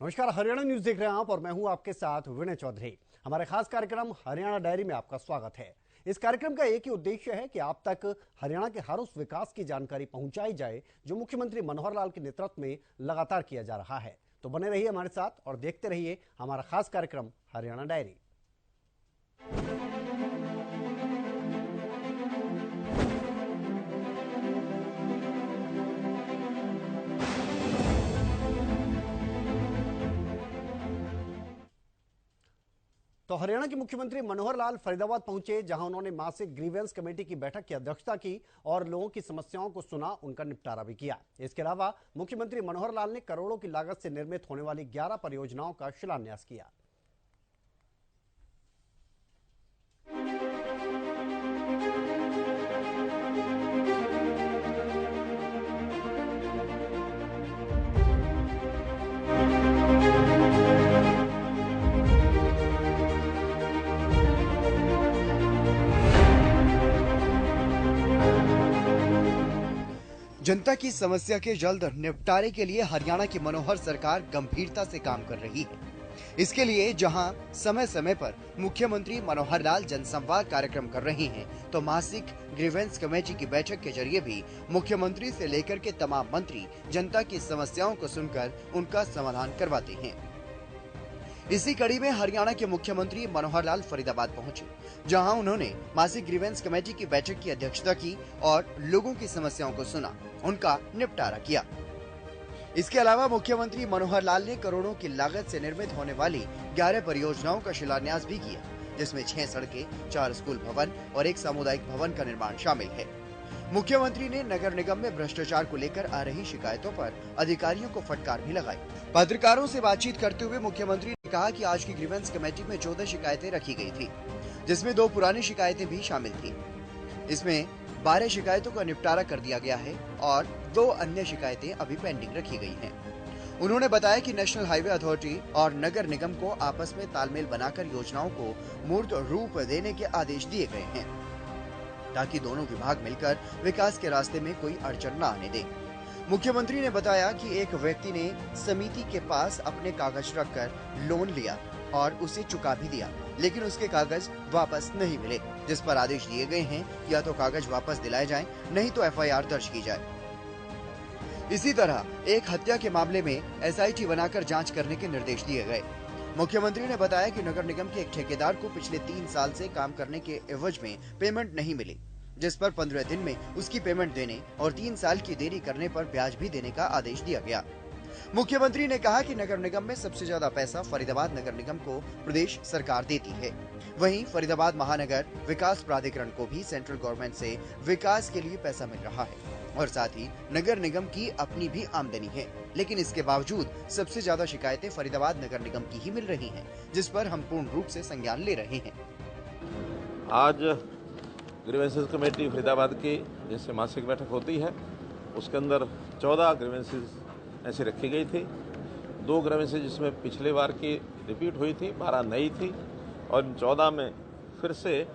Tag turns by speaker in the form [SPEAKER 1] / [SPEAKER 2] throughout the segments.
[SPEAKER 1] नमस्कार, हरियाणा न्यूज देख रहे हैं आप और मैं हूं आपके साथ विनय चौधरी। हमारे खास कार्यक्रम हरियाणा डायरी में आपका स्वागत है। इस कार्यक्रम का एक ही उद्देश्य है कि आप तक हरियाणा के हर उस विकास की जानकारी पहुंचाई जाए जो मुख्यमंत्री मनोहर लाल के नेतृत्व में लगातार किया जा रहा है। तो बने रहिए हमारे साथ और देखते रहिए हमारा खास कार्यक्रम हरियाणा डायरी। तो हरियाणा के मुख्यमंत्री मनोहर लाल फरीदाबाद पहुंचे, जहां उन्होंने मासिक ग्रीवेंस कमेटी की बैठक की अध्यक्षता की और लोगों की समस्याओं को सुना, उनका निपटारा भी किया। इसके अलावा मुख्यमंत्री मनोहर लाल ने करोड़ों की लागत से निर्मित होने वाली 11 परियोजनाओं का शिलान्यास किया।
[SPEAKER 2] जनता की समस्या के जल्द निपटारे के लिए हरियाणा की मनोहर सरकार गंभीरता से काम कर रही है। इसके लिए जहां समय समय पर मुख्यमंत्री मनोहर लाल जनसंवाद कार्यक्रम कर रहे हैं, तो मासिक ग्रीवेंस कमेटी की बैठक के जरिए भी मुख्यमंत्री से लेकर के तमाम मंत्री जनता की समस्याओं को सुनकर उनका समाधान करवाते हैं। इसी कड़ी में हरियाणा के मुख्यमंत्री मनोहर लाल फरीदाबाद पहुंचे, जहां उन्होंने मासिक ग्रीवेंस कमेटी की बैठक की अध्यक्षता की और लोगों की समस्याओं को सुना, उनका निपटारा किया। इसके अलावा मुख्यमंत्री मनोहर लाल ने करोड़ों की लागत से निर्मित होने वाली 11 परियोजनाओं का शिलान्यास भी किया, जिसमें 6 सड़कें, 4 स्कूल भवन और 1 सामुदायिक भवन का निर्माण शामिल है। मुख्यमंत्री ने नगर निगम में भ्रष्टाचार को लेकर आ रही शिकायतों पर अधिकारियों को फटकार भी लगाई। पत्रकारों से बातचीत करते हुए मुख्यमंत्री ने कहा कि आज की ग्रीवेंस कमेटी में 14 शिकायतें रखी गई थी, जिसमें 2 पुरानी शिकायतें भी शामिल थी। इसमें 12 शिकायतों का निपटारा कर दिया गया है और 2 अन्य शिकायतें अभी पेंडिंग रखी गई हैं। उन्होंने बताया कि नेशनल हाईवे अथॉरिटी और नगर निगम को आपस में तालमेल बनाकर योजनाओं को मूर्त रूप देने के आदेश दिए गए हैं, ताकि दोनों विभाग मिलकर विकास के रास्ते में कोई अड़चन न आने दे। मुख्यमंत्री ने बताया कि एक व्यक्ति ने समिति के पास अपने कागज रखकर लोन लिया और उसे चुका भी दिया, लेकिन उसके कागज वापस नहीं मिले, जिस पर आदेश दिए गए हैं या तो कागज वापस दिलाए जाएं, नहीं तो एफआईआर दर्ज की जाए। इसी तरह एक हत्या के मामले में एसआईटी बनाकर जांच करने के निर्देश दिए गए। मुख्यमंत्री ने बताया कि नगर निगम के एक ठेकेदार को पिछले 3 साल से काम करने के एवज में पेमेंट नहीं मिली, जिस पर 15 दिन में उसकी पेमेंट देने और 3 साल की देरी करने पर ब्याज भी देने का आदेश दिया गया। मुख्यमंत्री ने कहा कि नगर निगम में सबसे ज्यादा पैसा फरीदाबाद नगर निगम को प्रदेश सरकार देती है। वहीं फरीदाबाद महानगर विकास प्राधिकरण को भी सेंट्रल गवर्नमेंट से विकास के लिए पैसा मिल रहा है और साथ ही नगर निगम की अपनी भी आमदनी है, लेकिन इसके बावजूद सबसे ज्यादा शिकायतें फरीदाबाद नगर निगम की ही मिल रही हैं, जिस पर हम पूर्ण रूप से संज्ञान ले रहे हैं।
[SPEAKER 3] आज ग्रीवेंसेस कमेटी फरीदाबाद की जैसे मासिक बैठक होती है, उसके अंदर 14 ग्रीवेंसेस ऐसी रखी गई थी। 2 ग्रीवेंसेस जिसमें पिछले बार की रिपीट हुई थी, 12 नई थी और इन 14 में फिर से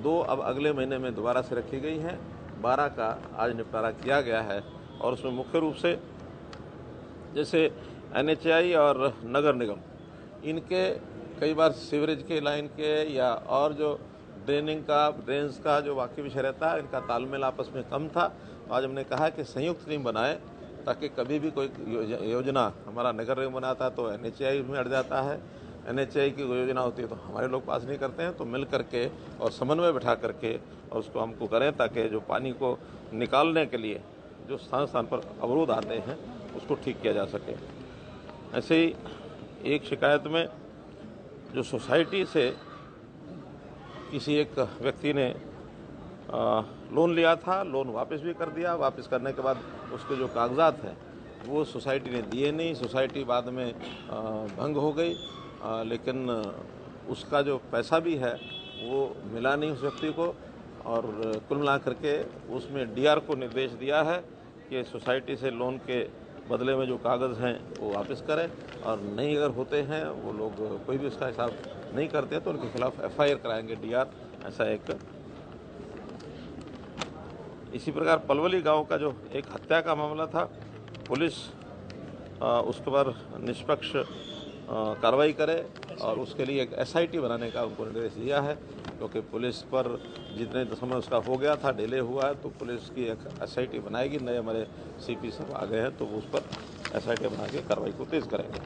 [SPEAKER 3] 2 अब अगले महीने में दोबारा से रखी गई हैं। 12 का आज निपटारा किया गया है और उसमें मुख्य रूप से जैसे एनएचएआई और नगर निगम, इनके कई बार सीवरेज के लाइन के या और जो ड्रेन्स का जो वाकई विषय रहता है, इनका तालमेल आपस में कम था। तो आज हमने कहा कि संयुक्त टीम बनाए, ताकि कभी भी कोई योजना हमारा नगर निगम बनाता है तो एनएचएआई में अड़ जाता है, एनएचएआई की योजना होती है तो हमारे लोग पास नहीं करते हैं। तो मिल करके और समन्वय बैठा करके और उसको हमको करें, ताकि जो पानी को निकालने के लिए जो स्थान स्थान पर अवरोध आते हैं उसको ठीक किया जा सके। ऐसे ही एक शिकायत में जो सोसाइटी से किसी एक व्यक्ति ने लोन लिया था, लोन वापस भी कर दिया। वापस करने के बाद उसके जो कागजात हैं वो सोसाइटी ने दिए नहीं, सोसाइटी बाद में भंग हो गई, लेकिन उसका जो पैसा भी है वो मिला नहीं उस व्यक्ति को। और कुल मिला करके उसमें डीआर को निर्देश दिया है कि सोसाइटी से लोन के बदले में जो कागज़ हैं वो वापस करें, और नहीं अगर होते हैं वो लोग कोई भी उसका हिसाब नहीं करते तो उनके खिलाफ एफआईआर कराएंगे डीआर। ऐसा एक इसी प्रकार पलवली गांव का जो एक हत्या का मामला था, पुलिस उसके बाद निष्पक्ष कार्रवाई करे और उसके लिए एक SIT बनाने का उनको निर्देश दिया है, क्योंकि पुलिस पर जितने समय उसका हो गया था, डिले हुआ है, तो पुलिस की एक SIT बनाएगी। नए हमारे CP सब आ गए हैं, तो उस पर SIT बना के कार्रवाई को तेज करेंगे।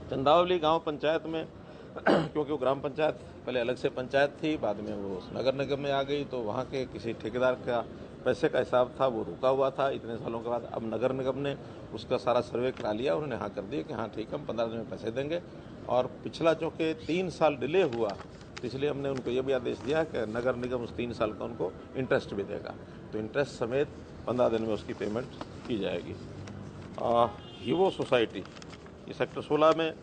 [SPEAKER 3] चंदावली गांव पंचायत में क्योंकि वो ग्राम पंचायत पहले अलग से पंचायत थी, बाद में वो नगर निगम में आ गई, तो वहाँ के किसी ठेकेदार का पैसे का हिसाब था, वो रुका हुआ था इतने सालों के बाद। अब नगर निगम ने उसका सारा सर्वे करा लिया, उन्होंने हाँ कर दिया कि हाँ ठीक है, हम 15 दिन में पैसे देंगे। और पिछला चूँकि 3 साल डिले हुआ, तो इसलिए हमने उनको ये भी आदेश दिया कि नगर निगम उस 3 साल का उनको इंटरेस्ट भी देगा, तो इंटरेस्ट समेत 15 दिन में उसकी पेमेंट की जाएगी। हीवो सोसाइटी ये सेक्टर 16 में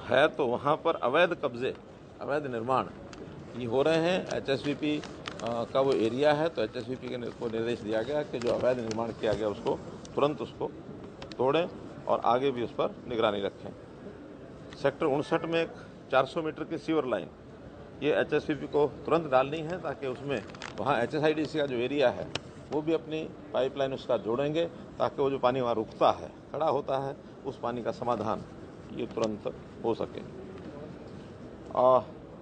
[SPEAKER 3] है, तो वहाँ पर अवैध कब्जे, अवैध निर्माण ये हो रहे हैं। HSVP का वो एरिया है, तो HSVP को निर्देश दिया गया कि जो अवैध निर्माण किया गया उसको तुरंत उसको तोड़ें और आगे भी उस पर निगरानी रखें। सेक्टर 59 में एक 400 मीटर की सीवर लाइन, ये HSVP को तुरंत डालनी है, ताकि उसमें वहाँ HSIDC का जो एरिया है वो भी अपनी पाइपलाइन उसका जोड़ेंगे, ताकि वो जो पानी वहाँ रुकता है, खड़ा होता है, उस पानी का समाधान ये तुरंत हो सके।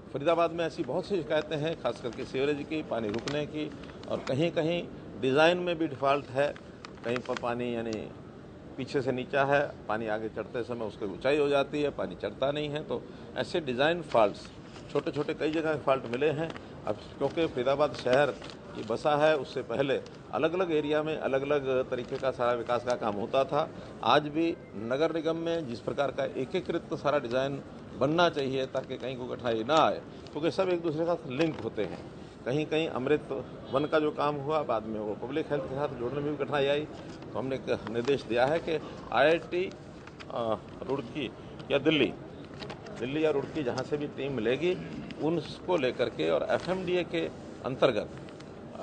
[SPEAKER 3] फरीदाबाद में ऐसी बहुत सी शिकायतें हैं, खास करके सीवरेज की, पानी रुकने की, और कहीं कहीं डिज़ाइन में भी डिफ़ॉल्ट है। कहीं पर पानी यानी पीछे से नीचा है, पानी आगे चढ़ते समय उसकी ऊंचाई हो जाती है, पानी चढ़ता नहीं है। तो ऐसे डिज़ाइन फॉल्ट्स छोटे छोटे कई जगह फॉल्ट मिले हैं। अब क्योंकि फरीदाबाद शहर ये बसा है, उससे पहले अलग अलग एरिया में अलग अलग तरीके का सारा विकास का काम होता था। आज भी नगर निगम में जिस प्रकार का एकीकृत सारा डिज़ाइन बनना चाहिए, ताकि कहीं को कठिनाई ना आए, क्योंकि सब एक दूसरे के साथ लिंक होते हैं। कहीं कहीं अमृत वन का जो काम हुआ, बाद में वो पब्लिक हेल्थ के साथ जोड़ने में भी कठिनाई आई, तो हमने एक निर्देश दिया है कि IIT रुड़की या दिल्ली या रुड़की जहाँ से भी टीम मिलेगी, उनको लेकर के और FMDA के अंतर्गत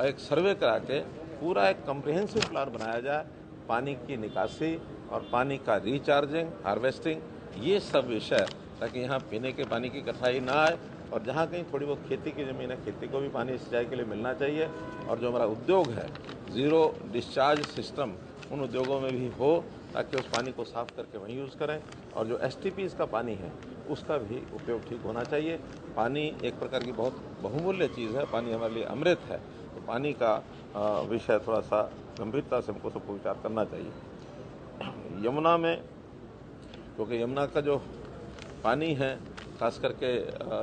[SPEAKER 3] एक सर्वे करा के पूरा एक कम्प्रिहेंसिव प्लान बनाया जाए, पानी की निकासी और पानी का रिचार्जिंग, हार्वेस्टिंग, ये सब विषय, ताकि यहाँ पीने के पानी की कठिनाई ना आए। और जहाँ कहीं थोड़ी बहुत खेती की ज़मीन है, खेती को भी पानी सिंचाई के लिए मिलना चाहिए। और जो हमारा उद्योग है, ज़ीरो डिस्चार्ज सिस्टम, उन उद्योगों में भी हो, ताकि उस पानी को साफ़ करके वहीं यूज़ करें। और जो STPs का पानी है, उसका भी उपयोग ठीक होना चाहिए। पानी एक प्रकार की बहुत बहुमूल्य चीज़ है, पानी हमारे लिए अमृत है, तो पानी का विषय थोड़ा सा गंभीरता से हमको सबको विचार करना चाहिए। यमुना में, क्योंकि यमुना का जो पानी है, खास करके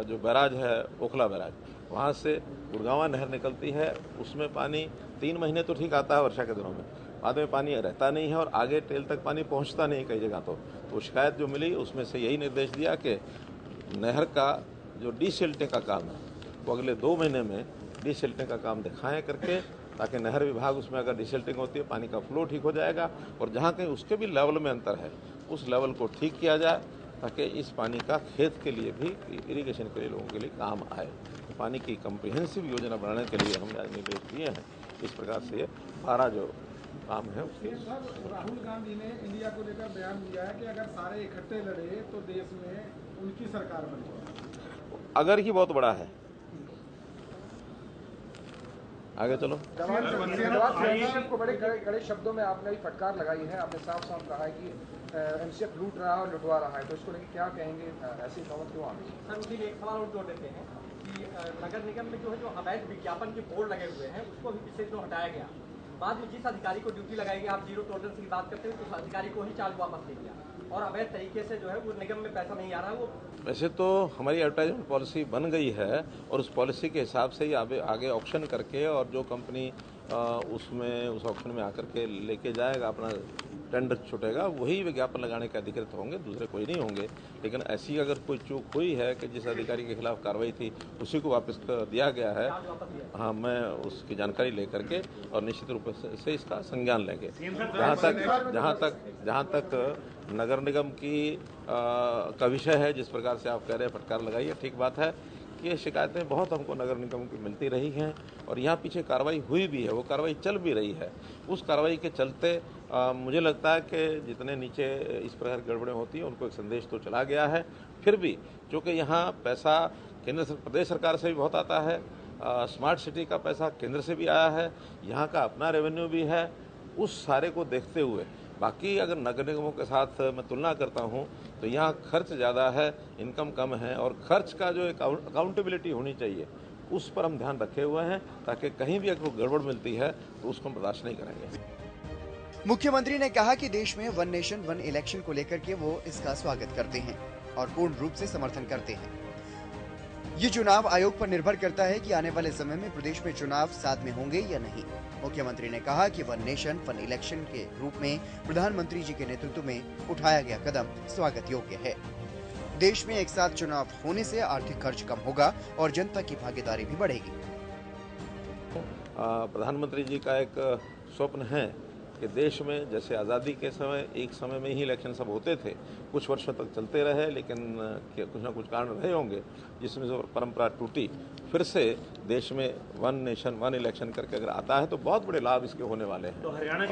[SPEAKER 3] जो बैराज है, ओखला बैराज, वहाँ से गुड़गांवा नहर निकलती है, उसमें पानी 3 महीने तो ठीक आता है वर्षा के दिनों में, बाद में पानी रहता नहीं है और आगे टेल तक पानी पहुँचता नहीं कई जगह। तो शिकायत जो मिली उसमें से यही निर्देश दिया कि नहर का जो डीसिल्टिंग का काम है, वो अगले 2 महीने में डीसिल्टिंग का काम दिखाएँ करके, ताकि नहर विभाग उसमें अगर डिसिल्टिंग होती है, पानी का फ्लो ठीक हो जाएगा। और जहाँ कहीं उसके भी लेवल में अंतर है, उस लेवल को ठीक किया जाए, ताकि इस पानी का खेत के लिए भी, इरिगेशन के लिए लोगों के लिए काम आए। तो पानी की कम्प्रिहेंसिव योजना बनाने के लिए हमने आज निर्देश दिए हैं। इस प्रकार से 12 जो काम है उसके।
[SPEAKER 4] राहुल गांधी ने इंडिया को लेकर बयान दिया है कि अगर सारे इकट्ठे लड़े तो देश में उनकी सरकार बनेगी।
[SPEAKER 3] अगर ही बहुत बड़ा है, आगे चलो।
[SPEAKER 5] को बड़े कड़े शब्दों में आपने फटकार लगाई है, आपने साफ साफ कहा है कि MCF लूट रहा है और लुटवा रहा है, तो इसको लेकर क्या कहेंगे? ऐसी नौबत क्यों आ गई?
[SPEAKER 6] सर, उसी एक सवाल और जोड़ देते हैं कि नगर निगम में जो है, जो अवैध विज्ञापन के बोर्ड लगे हुए हैं, उसको भी पिछले दिनों हटाया गया। बाद में जिस अधिकारी को ड्यूटी लगाई गई, आप जीरो टॉलरेंस की बात करते हैं, तो उस अधिकारी को ही चार्ज वापस ले लिया और अवैध तरीके से जो है वो निगम में पैसा नहीं आ रहा है। वो
[SPEAKER 3] वैसे तो हमारी एडवर्टाइजमेंट पॉलिसी बन गई है, और उस पॉलिसी के हिसाब से ही आगे ऑक्शन करके, और जो कंपनी उसमें उस ऑक्शन में आकर के लेके जाएगा, अपना टेंडर छूटेगा, वही विज्ञापन लगाने के अधिकृत होंगे, दूसरे कोई नहीं होंगे। लेकिन ऐसी अगर कोई चूक हुई है कि जिस अधिकारी के खिलाफ कार्रवाई थी उसी को वापस कर दिया गया है, हाँ, मैं उसकी जानकारी लेकर के और निश्चित रूप से इसका संज्ञान लेंगे। जहाँ तक नगर निगम की का विषय है, जिस प्रकार से आप कह रहे हैं फटकार लगाई है, ठीक बात है। ये शिकायतें बहुत हमको नगर निगम की मिलती रही हैं, और यहाँ पीछे कार्रवाई हुई भी है, वो कार्रवाई चल भी रही है। उस कार्रवाई के चलते मुझे लगता है कि जितने नीचे इस प्रकार की गड़बड़ें होती हैं, उनको एक संदेश तो चला गया है। फिर भी चूँकि यहाँ पैसा प्रदेश सरकार से भी बहुत आता है, स्मार्ट सिटी का पैसा केंद्र से भी आया है, यहाँ का अपना रेवेन्यू भी है, उस सारे को देखते हुए बाकी अगर नगर निगमों के साथ मैं तुलना करता हूं तो यहाँ खर्च ज़्यादा है, इनकम कम है, और खर्च का जो अकाउंटेबिलिटी होनी चाहिए उस पर हम ध्यान रखे हुए हैं, ताकि कहीं भी अगर गड़बड़ मिलती है तो उसको हम बर्दाश्त नहीं करेंगे।
[SPEAKER 2] मुख्यमंत्री ने कहा कि देश में वन नेशन वन इलेक्शन को लेकर के वो इसका स्वागत करते हैं और पूर्ण रूप से समर्थन करते हैं। ये चुनाव आयोग पर निर्भर करता है कि आने वाले समय में प्रदेश में चुनाव साथ में होंगे या नहीं। मुख्यमंत्री ने कहा कि वन नेशन वन इलेक्शन के रूप में प्रधानमंत्री जी के नेतृत्व में उठाया गया कदम स्वागत योग्य है। देश में एक साथ चुनाव होने से आर्थिक खर्च कम होगा और जनता की भागीदारी भी बढ़ेगी।
[SPEAKER 3] प्रधानमंत्री जी का एक स्वप्न है कि देश में जैसे आज़ादी के समय एक समय में ही इलेक्शन सब होते थे, कुछ वर्षों तक चलते रहे, लेकिन कुछ ना कुछ कारण रहे होंगे जिसमें से परंपरा टूटी। फिर से देश में वन नेशन वन इलेक्शन करके अगर आता है तो बहुत बड़े लाभ इसके होने वाले हैं।
[SPEAKER 6] तो हरियाणा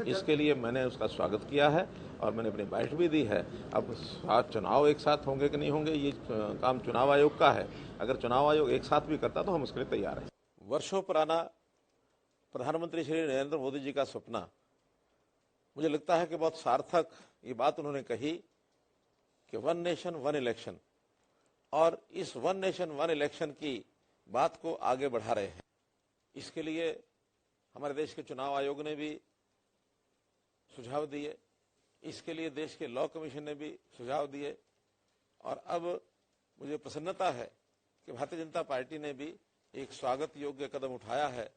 [SPEAKER 3] इसके लिए मैंने उसका स्वागत किया है और मैंने अपनी बाइट भी दी है। अब चुनाव एक साथ होंगे कि नहीं होंगे ये काम चुनाव आयोग का है। अगर चुनाव आयोग एक साथ भी करता तो हम उसके लिए तैयार हैं। वर्षों पुराना प्रधानमंत्री श्री नरेंद्र मोदी जी का सपना, मुझे लगता है कि बहुत सार्थक ये बात उन्होंने कही कि वन नेशन वन इलेक्शन, और इस वन नेशन वन इलेक्शन की बात को आगे बढ़ा रहे हैं। इसके लिए हमारे देश के चुनाव आयोग ने भी सुझाव दिए, इसके लिए देश के लॉ कमीशन ने भी सुझाव दिए, और अब मुझे प्रसन्नता है कि भारतीय जनता पार्टी ने भी एक स्वागत योग्य कदम उठाया है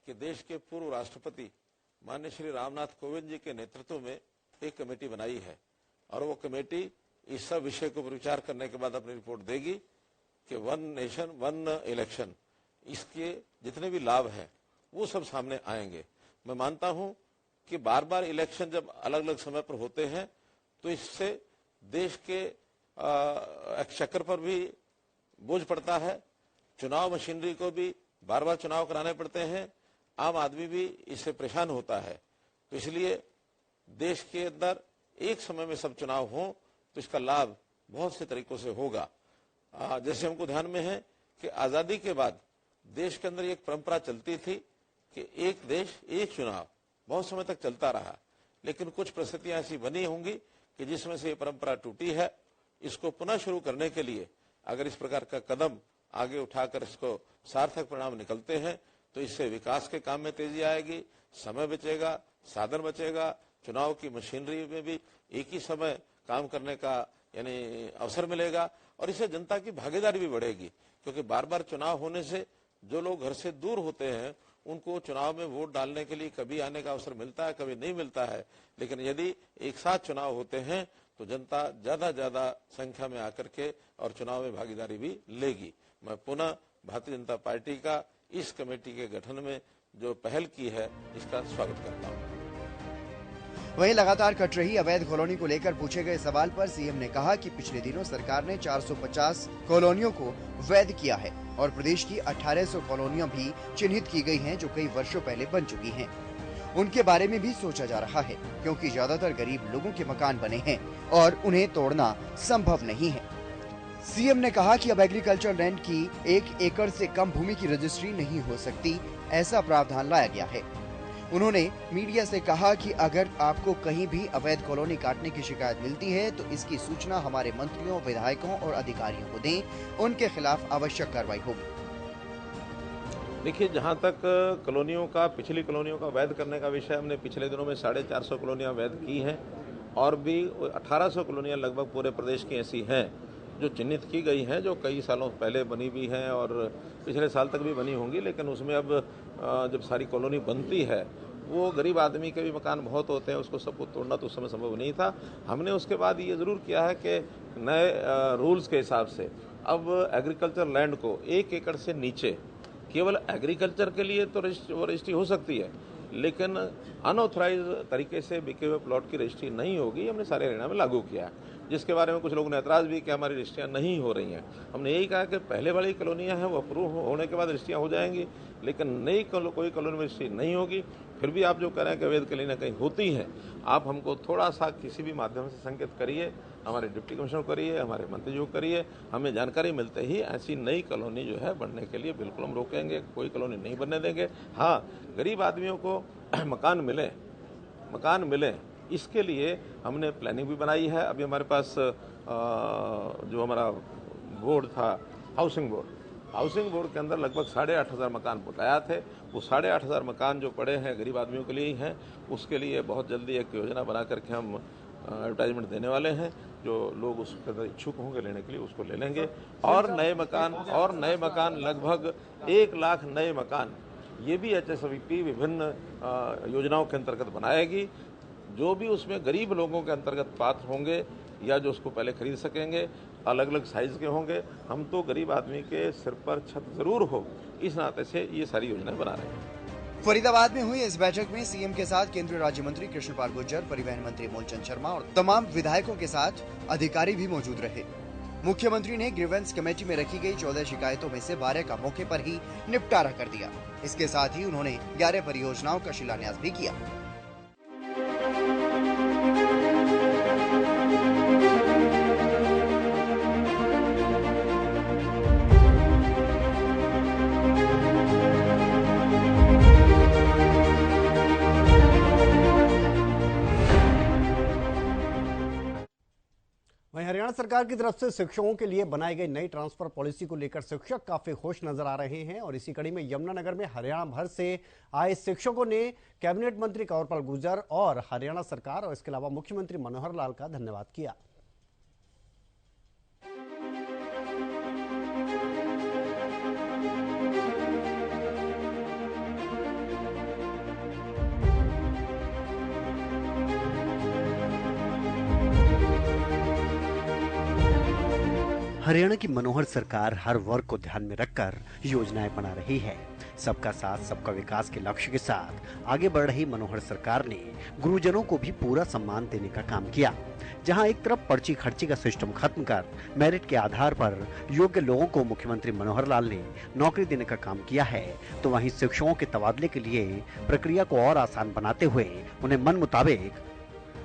[SPEAKER 3] कि देश के पूर्व राष्ट्रपति माननीय श्री रामनाथ कोविंद जी के नेतृत्व में एक कमेटी बनाई है, और वो कमेटी इस सब विषय को विचार करने के बाद अपनी रिपोर्ट देगी कि वन नेशन वन इलेक्शन, इसके जितने भी लाभ हैं वो सब सामने आएंगे। मैं मानता हूं कि बार बार इलेक्शन जब अलग अलग समय पर होते हैं तो इससे देश के एक्सचेकर पर भी बोझ पड़ता है, चुनाव मशीनरी को भी बार बार चुनाव कराने पड़ते हैं, आम आदमी भी इससे परेशान होता है। तो इसलिए देश के अंदर एक समय में सब चुनाव हों तो इसका लाभ बहुत से तरीकों से होगा। जैसे हमको ध्यान में है कि आज़ादी के बाद देश के अंदर एक परंपरा चलती थी कि एक देश एक चुनाव बहुत समय तक चलता रहा, लेकिन कुछ परिस्थितियां ऐसी बनी होंगी कि जिसमें से ये परंपरा टूटी है। इसको पुनः शुरू करने के लिए अगर इस प्रकार का कदम आगे उठाकर इसको सार्थक परिणाम निकलते हैं तो इससे विकास के काम में तेजी आएगी, समय बचेगा, साधन बचेगा, चुनाव की मशीनरी में भी एक ही समय काम करने का यानी अवसर मिलेगा, और इससे जनता की भागीदारी भी बढ़ेगी। क्योंकि बार बार चुनाव होने से जो लोग घर से दूर होते हैं उनको चुनाव में वोट डालने के लिए कभी आने का अवसर मिलता है, कभी नहीं मिलता है। लेकिन यदि एक साथ चुनाव होते हैं तो जनता ज्यादा संख्या में आकर के और चुनाव में भागीदारी भी लेगी। मैं पुनः भारतीय जनता पार्टी का इस कमेटी के गठन में जो पहल की है इसका स्वागत करता हूं।
[SPEAKER 2] वहीं लगातार कट रही अवैध कॉलोनी को लेकर पूछे गए सवाल पर सीएम ने कहा कि पिछले दिनों सरकार ने 450 कॉलोनियों को वैध किया है और प्रदेश की 1800 कॉलोनियां भी चिन्हित की गई हैं जो कई वर्षों पहले बन चुकी हैं। उनके बारे में भी सोचा जा रहा है क्योंकि ज्यादातर गरीब लोगों के मकान बने हैं और उन्हें तोड़ना संभव नहीं है। सीएम ने कहा कि अब एग्रीकल्चर लैंड की 1 एकड़ से कम भूमि की रजिस्ट्री नहीं हो सकती, ऐसा प्रावधान लाया गया है। उन्होंने मीडिया से कहा कि अगर आपको कहीं भी अवैध कॉलोनी काटने की शिकायत मिलती है तो इसकी सूचना हमारे मंत्रियों, विधायकों और अधिकारियों को दें, उनके खिलाफ आवश्यक कार्रवाई होगी।
[SPEAKER 3] देखिए, जहां तक कॉलोनियों का, पिछली कॉलोनियों का वैध करने का विषय, हमने पिछले दिनों में 450 कॉलोनियां वैध की हैं और भी 1800 कॉलोनियां लगभग पूरे प्रदेश की ऐसी हैं जो चिन्हित की गई हैं, जो कई सालों पहले बनी भी हैं और पिछले साल तक भी बनी होंगी। लेकिन उसमें अब जब सारी कॉलोनी बनती है, वो गरीब आदमी के भी मकान बहुत होते हैं, उसको सबको तोड़ना तो उस समय संभव नहीं था। हमने उसके बाद ये ज़रूर किया है कि नए रूल्स के हिसाब से अब एग्रीकल्चर लैंड को 1 एकड़ से नीचे केवल एग्रीकल्चर के लिए तो रजिस्ट्री हो सकती है, लेकिन अनऑथराइज तरीके से बिके हुए प्लॉट की रजिस्ट्री नहीं होगी। हमने सारे हरियाणा में लागू किया है, जिसके बारे में कुछ लोगों ने ऐतराज़ भी किया हमारी रजिस्ट्रियाँ नहीं हो रही हैं। हमने यही कहा कि पहले वाली कॉलोनियाँ हैं वो अप्रूव होने के बाद रजिस्ट्रियाँ हो जाएंगी, लेकिन नई कोई कॉलोनी में रजिस्ट्री नहीं होगी। फिर भी आप जो कह रहे हैं कि अवैध कहीं ना कहीं होती हैं, आप हमको थोड़ा सा किसी भी माध्यम से संकेत करिए, हमारे डिप्टी कमिश्नर करिए, हमारे मंत्री जी को करिए, हमें जानकारी मिलते ही ऐसी नई कॉलोनी जो है बनने के लिए बिल्कुल हम रोकेंगे, कोई कॉलोनी नहीं बनने देंगे। हाँ, गरीब आदमियों को मकान मिले मकान मिलें, इसके लिए हमने प्लानिंग भी बनाई है। अभी हमारे पास जो हमारा बोर्ड था, हाउसिंग बोर्ड के अंदर लगभग 8,500 मकान बकाया थे। वो 8,500 मकान जो पड़े हैं गरीब आदमियों के लिए ही हैं। उसके लिए बहुत जल्दी एक योजना बना करके हम एडवर्टाइजमेंट देने वाले हैं। जो लोग उसके अंदर इच्छुक होंगे लेने के लिए उसको ले लेंगे। और नए मकान लगभग 1 लाख नए मकान ये भी HSVP विभिन्न योजनाओं के अंतर्गत बनाएगी। जो भी उसमें गरीब लोगों के अंतर्गत पात्र होंगे या जो उसको पहले खरीद सकेंगे, अलग अलग साइज के होंगे। हम तो गरीब आदमी के सिर पर छत जरूर हो, इस नाते से ये सारी योजनाएं बना रहे हैं।
[SPEAKER 2] फरीदाबाद में हुई इस बैठक में सीएम के साथ केंद्रीय राज्य मंत्री कृष्णपाल गुर्जर, परिवहन मंत्री मूलचंद शर्मा और तमाम विधायकों के साथ अधिकारी भी मौजूद रहे। मुख्यमंत्री ने ग्रीवेंस कमेटी में रखी गई 14 शिकायतों में से 12 का मौके पर ही निपटारा कर दिया। इसके साथ ही उन्होंने 11 परियोजनाओं का शिलान्यास भी किया।
[SPEAKER 1] वहीं हरियाणा सरकार की तरफ से शिक्षकों के लिए बनाई गई नई ट्रांसफर पॉलिसी को लेकर शिक्षक काफी खुश नजर आ रहे हैं और इसी कड़ी में यमुनानगर में हरियाणा भर से आए शिक्षकों ने कैबिनेट मंत्री कंवरपाल गुर्जर और हरियाणा सरकार और इसके अलावा मुख्यमंत्री मनोहर लाल का धन्यवाद किया। हरियाणा की मनोहर सरकार हर वर्ग को ध्यान में रखकर योजनाएं बना रही है। सबका साथ सबका विकास के लक्ष्य के साथ आगे बढ़ रही मनोहर सरकार ने गुरुजनों को भी पूरा सम्मान देने का काम किया। जहां एक तरफ पर्ची खर्ची का सिस्टम खत्म कर मेरिट के आधार पर योग्य लोगों को मुख्यमंत्री मनोहर लाल ने नौकरी देने का काम किया है, तो वहीं शिक्षकों के तबादले के लिए प्रक्रिया को और आसान बनाते हुए उन्हें मन मुताबिक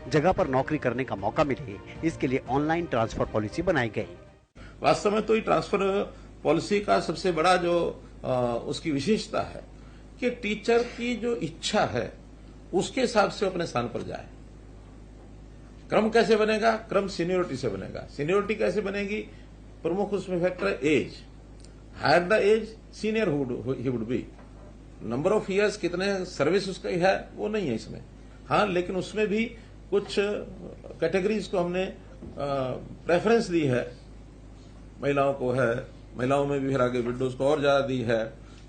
[SPEAKER 1] जगह पर नौकरी करने का मौका मिले, इसके लिए ऑनलाइन ट्रांसफर पॉलिसी बनाई गई।
[SPEAKER 3] वास्तव में तो ये ट्रांसफर पॉलिसी का सबसे बड़ा जो उसकी विशेषता है कि टीचर की जो इच्छा है उसके हिसाब से अपने स्थान पर जाए। क्रम कैसे बनेगा? क्रम सीनियोरिटी से बनेगा। सीनियोरिटी कैसे बनेगी? प्रमुख उसमें फैक्टर है age. Higher the age senior he would be. Number of years कितने सर्विस उसका है वो नहीं है इसमें। हाँ, लेकिन उसमें भी कुछ कैटेगरीज को हमने प्रेफरेंस दी है। महिलाओं को है, महिलाओं में भी फिर आगे विडोज को और ज्यादा दी है,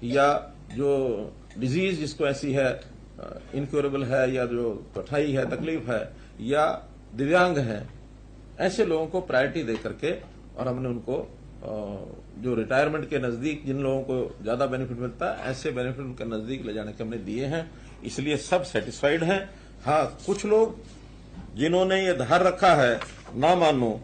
[SPEAKER 3] या जो डिजीज जिसको ऐसी है इनक्योरेबल है, या जो कठिनाई है, तकलीफ है, या दिव्यांग हैं, ऐसे लोगों को प्रायोरिटी दे करके और हमने उनको जो रिटायरमेंट के नजदीक जिन लोगों को ज्यादा बेनिफिट मिलता है ऐसे बेनिफिट उनके नजदीक ले जाने के हमने दिए हैं। इसलिए सब सेटिस्फाइड हैं। हाँ, कुछ लोग जिन्होंने ये धार रखा है ना मानो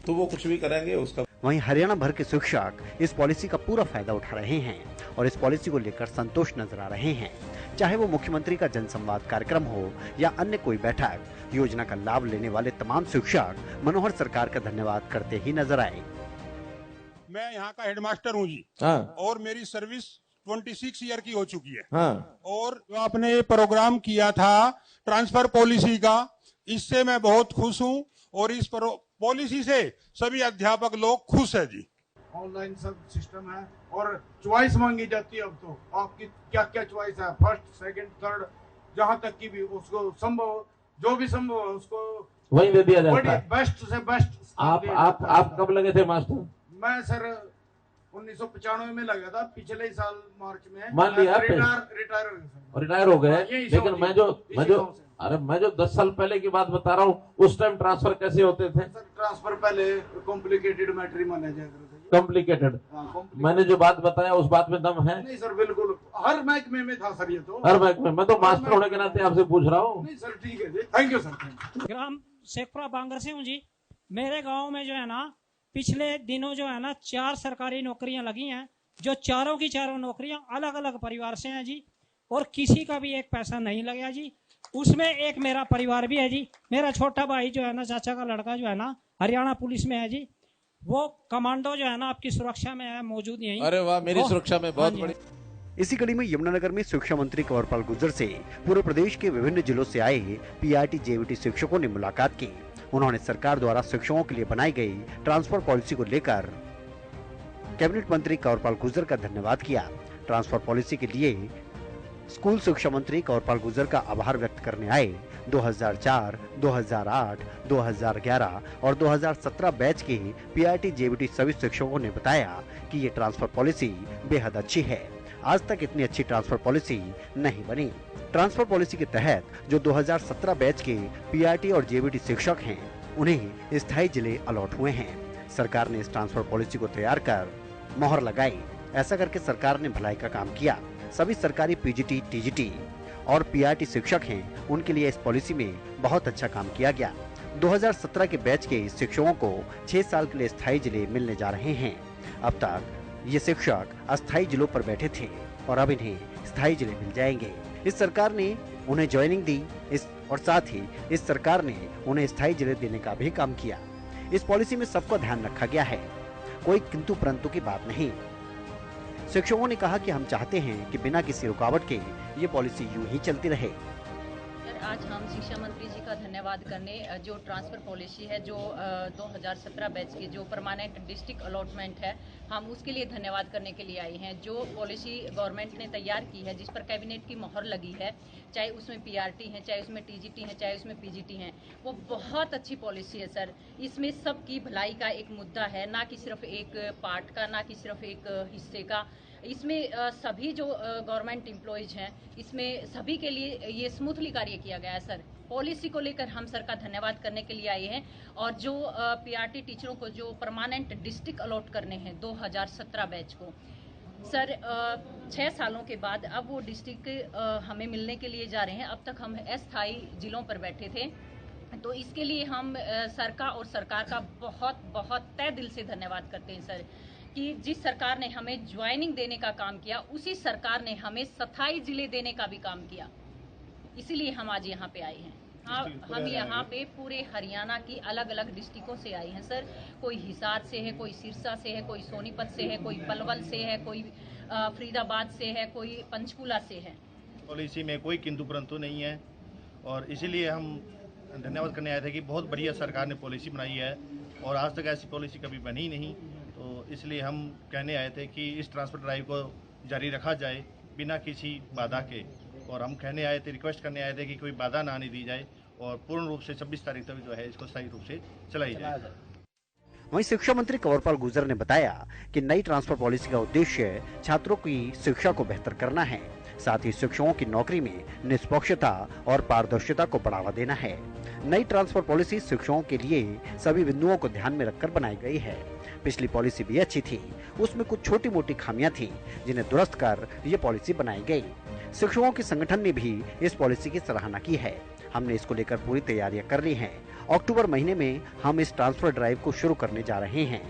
[SPEAKER 3] तो वो कुछ भी करेंगे उसका।
[SPEAKER 1] वहीं हरियाणा भर के शिक्षक इस पॉलिसी का पूरा फायदा उठा रहे हैं और इस पॉलिसी को लेकर संतुष्ट नजर आ रहे हैं। चाहे वो मुख्यमंत्री का जनसंवाद कार्यक्रम हो या अन्य कोई बैठक, योजना का लाभ लेने वाले तमाम शिक्षक मनोहर सरकार का धन्यवाद करते ही नजर आए।
[SPEAKER 7] मैं यहाँ का हेडमास्टर हूँ जी।
[SPEAKER 3] हाँ।
[SPEAKER 7] और मेरी सर्विस 26 ईयर की हो चुकी है।
[SPEAKER 3] हाँ।
[SPEAKER 7] और जो आपने ये प्रोग्राम किया था ट्रांसफर पॉलिसी का, इससे मैं बहुत खुश हूँ और इस पॉलिसी से सभी अध्यापक लोग खुश है जी।
[SPEAKER 4] ऑनलाइन सब सिस्टम है और चॉइस मांगी जाती है। अब तो आपकी क्या क्या चॉइस है, फर्स्ट, सेकंड, थर्ड, जहां तक की भी उसको संभव जो भी संभव है उसको
[SPEAKER 3] वही दे दिया जाता है।
[SPEAKER 4] बेस्ट से बेस्ट।
[SPEAKER 3] आप कब लगे थे मास्टर?
[SPEAKER 4] मैं सर 1995 में लगा था, पिछले साल मार्च में।
[SPEAKER 3] मान लिया रिटायर हो गए। लेकिन मैं जो 10 साल पहले की बात बता रहा हूँ, उस टाइम ट्रांसफर कैसे होते थे?
[SPEAKER 4] सर ट्रांसफर पहले कॉम्प्लिकेटेड मैटर माना जाएगा।
[SPEAKER 3] कॉम्प्लिकेटेड। मैंने जो बात बताया उस बात में दम है?
[SPEAKER 4] नहीं सर, बिल्कुल हर महकमे में था सर ये तो।
[SPEAKER 3] हर महकमे। मैं तो मास्टर होने के नाते आपसे पूछ रहा हूँ।
[SPEAKER 4] नहीं सर, ठीक है जी, थैंक यू सर।
[SPEAKER 8] ग्राम शेखपुरा बांगर से हूँ जी। मेरे गाँव में जो है ना पिछले दिनों जो है ना 4 सरकारी नौकरियां लगी हैं, जो चारों की चारों नौकरियां अलग अलग परिवार से हैं जी, और किसी का भी एक पैसा नहीं लगा जी। उसमें एक मेरा परिवार भी है जी। मेरा छोटा भाई जो है ना, चाचा का लड़का जो है ना, हरियाणा पुलिस में है जी। वो कमांडो जो है ना आपकी सुरक्षा में है, मौजूद यहीं।
[SPEAKER 3] अरे वाह, मेरी सुरक्षा में बहुत बड़ी।
[SPEAKER 1] इसी कड़ी में यमुनानगर में शिक्षा मंत्री कंवरपाल गुर्जर से पूरे प्रदेश के विभिन्न जिलों से आए पीआरटी जेवीटी शिक्षकों ने मुलाकात की। उन्होंने सरकार द्वारा शिक्षकों के लिए बनाई गई ट्रांसफर पॉलिसी को लेकर कैबिनेट मंत्री कंवरपाल गुर्जर का धन्यवाद किया। ट्रांसफर पॉलिसी के लिए स्कूल शिक्षा मंत्री कंवरपाल गुर्जर का आभार व्यक्त करने आए 2004, 2008, 2011 और 2017 बैच के पीआरटी जेवीटी सभी शिक्षकों ने बताया कि ये ट्रांसफर पॉलिसी बेहद अच्छी है। आज तक इतनी अच्छी ट्रांसफर पॉलिसी नहीं बनी। ट्रांसफर पॉलिसी के तहत जो 2017 बैच के पीआरटी और जेवीटी शिक्षक हैं, उन्हें स्थायी जिले अलॉट हुए हैं। सरकार ने इस ट्रांसफर पॉलिसी को तैयार कर मोहर लगाई। ऐसा करके सरकार ने भलाई का काम किया। सभी सरकारी पीजीटी, टीजीटी और पीआरटी शिक्षक हैं, उनके लिए इस पॉलिसी में बहुत अच्छा काम किया गया। 2017 के बैच के शिक्षकों को 6 साल के लिए स्थायी जिले मिलने जा रहे हैं। अब तक ये शिक्षक अस्थायी जिलों पर बैठे थे और अब इन्हें स्थायी जिले मिल जाएंगे। इस सरकार ने उन्हें ज्वाइनिंग दी और साथ ही इस सरकार ने उन्हें स्थायी जिले देने का भी काम किया। इस पॉलिसी में सबका ध्यान रखा गया है, कोई किंतु परंतु की बात नहीं। शिक्षकों ने कहा कि हम चाहते हैं कि बिना किसी रुकावट के ये पॉलिसी यूं ही चलती रहे।
[SPEAKER 9] आज हम शिक्षा मंत्री जी का धन्यवाद करने जो ट्रांसफर पॉलिसी है, जो 2017 बैच की जो परमानेंट डिस्ट्रिक्ट अलॉटमेंट है, हम उसके लिए धन्यवाद करने के लिए आए हैं। जो पॉलिसी गवर्नमेंट ने तैयार की है, जिस पर कैबिनेट की मोहर लगी है, चाहे उसमें पीआरटी है, चाहे उसमें टीजीटी है, चाहे उसमें पीजीटी है, वो बहुत अच्छी पॉलिसी है सर। इसमें सबकी भलाई का एक मुद्दा है, ना कि सिर्फ एक पार्ट का, ना कि सिर्फ एक हिस्से का। इसमें सभी जो गवर्नमेंट एम्प्लॉयज हैं, इसमें सभी के लिए ये स्मूथली कार्य किया गया है सर। पॉलिसी को लेकर हम सर का धन्यवाद करने के लिए आए हैं। और जो पीआरटी टीचरों को जो परमानेंट डिस्ट्रिक्ट अलॉट करने हैं 2017 बैच को सर, 6 सालों के बाद अब वो डिस्ट्रिक्ट हमें मिलने के लिए जा रहे हैं। अब तक हम अस्थायी जिलों पर बैठे थे, तो इसके लिए हम सर का और सरकार का बहुत बहुत तहे दिल से धन्यवाद करते हैं सर, कि जिस सरकार ने हमें ज्वाइनिंग देने का काम किया, उसी सरकार ने हमें स्थायी जिले देने का भी काम किया। इसीलिए हम आज यहाँ पे आए हैं। हम यहाँ पे पूरे हरियाणा की अलग अलग डिस्ट्रिक्टों से आए हैं सर। कोई हिसार से है, कोई सिरसा से है, कोई सोनीपत से है, कोई पलवल से है, कोई फरीदाबाद से है, कोई पंचकूला से है।
[SPEAKER 10] पॉलिसी में कोई किंतु परंतु नहीं है और इसीलिए हम धन्यवाद करने आए थे कि बहुत बढ़िया सरकार ने पॉलिसी बनाई है और आज तक ऐसी पॉलिसी कभी बनी नहीं। तो इसलिए हम कहने आए थे कि इस ट्रांसफर ड्राइव को जारी रखा जाए बिना किसी बाधा के। और हम कहने आए थे, रिक्वेस्ट करने आए थे कि कोई बाधा ना आने दी जाए और पूर्ण रूप से 26 तारीख तक जो है इसको सही रूप से चलाई जाए।
[SPEAKER 1] वहीं शिक्षा मंत्री कंवरपाल गुर्जर ने बताया कि नई ट्रांसफर पॉलिसी का उद्देश्य छात्रों की शिक्षा को बेहतर करना है, साथ ही शिक्षकों की नौकरी में निष्पक्षता और पारदर्शिता को बढ़ावा देना है। नई ट्रांसफर पॉलिसी शिक्षकों के लिए सभी बिंदुओं को ध्यान में रखकर बनाई गई है। पिछली पॉलिसी भी अच्छी थी, उसमें कुछ छोटी मोटी खामियां थी जिन्हें दुरुस्त कर ये पॉलिसी बनाई गई। शिक्षकों के संगठन ने भी इस पॉलिसी की सराहना की है। हमने इसको लेकर पूरी तैयारियां कर ली हैं। अक्टूबर महीने में हम इस ट्रांसफर ड्राइव को शुरू करने जा रहे हैं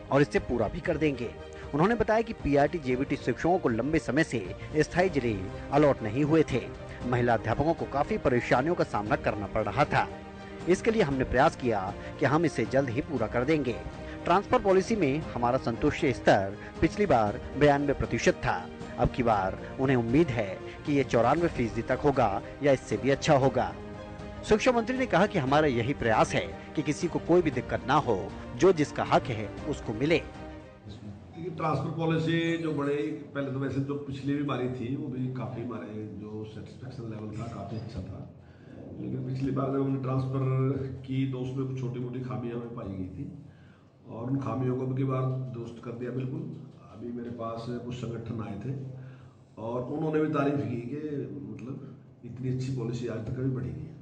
[SPEAKER 1] और इससे पूरा भी कर देंगे। उन्होंने बताया कि पीआरटी जेवीटी शिक्षकों को लंबे समय से स्थायी जिले अलॉट नहीं हुए थे। महिला अध्यापकों को काफी परेशानियों का सामना करना पड़ रहा था। इसके लिए हमने प्रयास किया कि हम इसे जल्द ही पूरा कर देंगे। ट्रांसफर पॉलिसी में हमारा संतुष्टि स्तर पिछली बार 92% था। अब की बार उन्हें उम्मीद है कि ये 94% तक होगा या इससे भी अच्छा होगा। शिक्षा मंत्री ने कहा कि हमारा यही प्रयास है कि किसी को कोई भी दिक्कत ना हो, जो जिसका हक है उसको मिले।
[SPEAKER 11] ट्रांसफर पॉलिसी जो बड़े पहले तो वैसे जो पिछली भी बारी थी वो भी काफ़ी हमारे जो सेटिस्फेक्शन लेवल था काफ़ी अच्छा था, लेकिन पिछली बार जब हमने ट्रांसफर की तो उसमें कुछ छोटी मोटी खामियां हमें पाई गई थी और उन खामियों को भी बार दुरुस्त कर दिया। बिल्कुल अभी मेरे पास कुछ संगठन आए थे और उन्होंने भी तारीफ की कि मतलब इतनी अच्छी पॉलिसी आज तक कभी बनी नहीं है,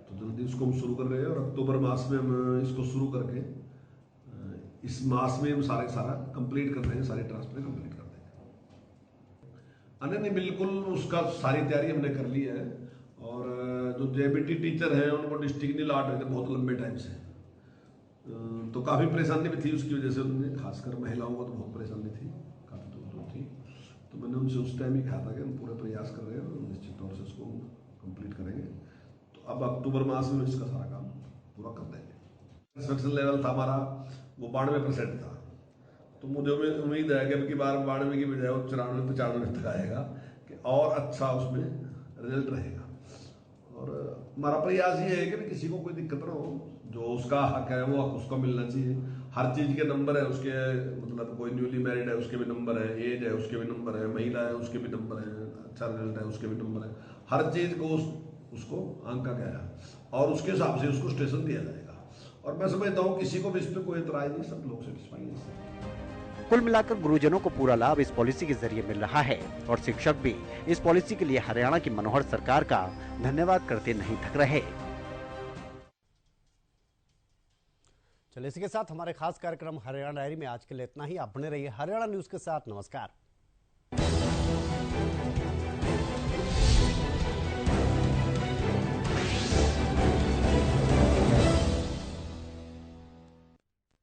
[SPEAKER 11] तो जल्दी उसको हम शुरू कर रहे हैं और अक्टूबर मास में हम इसको शुरू करके इस मास में हम सारा कंप्लीट कर रहे हैं, सारे ट्रांसफर कंप्लीट कर देंगे। नहीं बिल्कुल उसका सारी तैयारी हमने कर ली है और जो जेबीटी टीचर हैं उनको डिस्ट्रिक्ट नहीं अलॉट होकर बहुत लंबे टाइम से, तो काफ़ी परेशानी भी थी उसकी वजह से। उन्होंने खासकर महिलाओं को तो बहुत परेशानी थी, काफ़ी दूर थी, तो मैंने उनसे उस टाइम ही कहा था कि हम पूरे प्रयास कर रहे हैं और निश्चित तौर से उसको कंप्लीट करेंगे। तो अब अक्टूबर मास में इसका सारा काम पूरा कर देंगे। सेटिस्फेक्शन लेवल था हमारा वो 92% था, तो मुझे उम्मीद है कि अब की बार 92 की बजाय वो 94 तक आएगा कि और अच्छा उसमें रिजल्ट रहेगा। और हमारा प्रयास ये है कि किसी को कोई दिक्कत ना हो, जो उसका हक है वो हक उसको मिलना चाहिए। हर चीज़ के नंबर है उसके, मतलब कोई न्यूली मैरिड है उसके भी नंबर है, एज है उसके भी नंबर है, महिला है उसके भी नंबर है, अच्छा रिजल्ट है उसके भी नंबर है। हर चीज़ को उसको आंका गया और उसके हिसाब से उसको स्टेशन दिया जाएगा। और मैं समझता हूँ किसी को भी इस पर कोई एतराज नहीं, सब लोग सेटिस्फाई हैं।
[SPEAKER 1] कुल मिलाकर गुरुजनों को पूरा लाभ इस पॉलिसी के जरिए मिल रहा है और शिक्षक भी इस पॉलिसी के लिए हरियाणा की मनोहर सरकार का धन्यवाद करते नहीं थक रहे। चलिए इसी के साथ हमारे खास कार्यक्रम हरियाणा डायरी में आज के लिए इतना ही। आप बने रहिए हरियाणा न्यूज के साथ। नमस्कार।